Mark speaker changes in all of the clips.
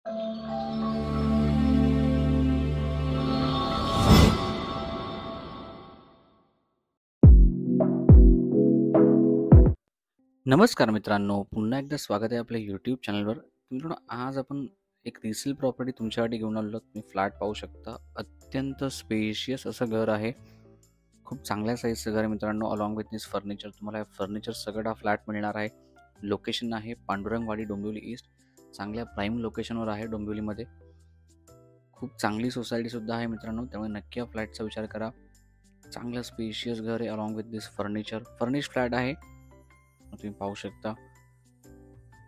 Speaker 1: नमस्कार मित्रांनो, पुन्हा एकदा स्वागत आहे आपल्या यूट्यूब चॅनलवर. मित्रांनो, आज आपण एक रिसेल प्रॉपर्टी तुमच्यासाठी घेऊन आलो. तुम्ही फ्लॅट पाहू शकता. अत्यंत स्पेशियस असं घर आहे. खूप चांगल्या साईजचं घर आहे मित्रांनो. अलॉंग विथ दिस फर्निचर तुम्हाला फर्निचर सगळं हा फ्लॅट मिळणार आहे. लोकेशन आहे पांडुरंगवाडी, डोंबिवली ईस्ट. चांगल्या प्राईम लोकेशनवर आहे डोंबिवलीमध्ये. खूप चांगली सोसायटीसुद्धा आहे मित्रांनो, त्यामुळे नक्की या फ्लॅटचा विचार करा. चांगलं स्पेशियस घर आहे along with this furniture. Furnish flat आहे. तुम्ही पाहू शकता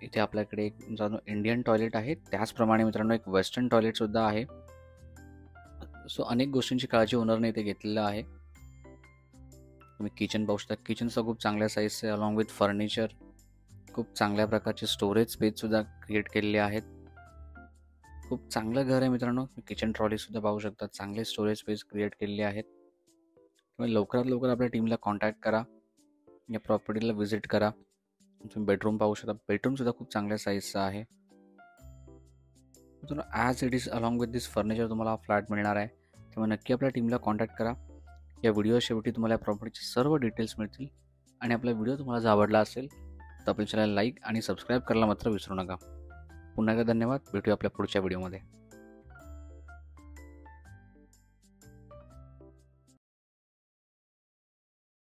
Speaker 1: इथे आपल्याकडे एक मित्रांनो इंडियन टॉयलेट आहे, त्याचप्रमाणे मित्रांनो एक वेस्टर्न टॉयलेट सुद्धा आहे. सो अनेक गोष्टींची काळजी ओनरने इथे घेतलेलं आहे. तुम्ही किचन पाहू शकता. किचनचा खूप चांगल्या साईजचं आहे अलॉंग विथ फर्निचर. खूप चांगल्या प्रकारचे स्टोरेज स्पेस सुद्धा क्रिएट केलेले आहेत. खूप चांगलं घर आहे मित्रांनो. किचन ट्रॉली सुद्धा पाहू शकता. चांगले स्टोरेज स्पेस क्रिएट केलेले आहेत. तुम्ही लवकरात लवकर आपल्या टीमला कॉन्टॅक्ट करा, या प्रॉपर्टीला व्हिजिट करा. तुम्ही बेडरूम पाहू शकता. बेडरूम सुद्धा खूप चांगल्या साईजचा आहे. As it is along with this furniture तुम्हाला फ्लॅट मिळणार आहे. त्यामुळे नक्की आपल्या टीमला कॉन्टॅक्ट करा. या व्हिडिओ शेवटी तुम्हाला या प्रॉपर्टीचे सर्व डिटेल्स मिळतील. आणि आपला व्हिडिओ तुम्हाला जर आवडला असेल तर आपल्या चॅनलला लाईक आणि सबस्क्राईब करायला मात्र विसरू नका. पुन्हा एकदा धन्यवाद. भेटूया आपल्या पुढच्या व्हिडिओमध्ये.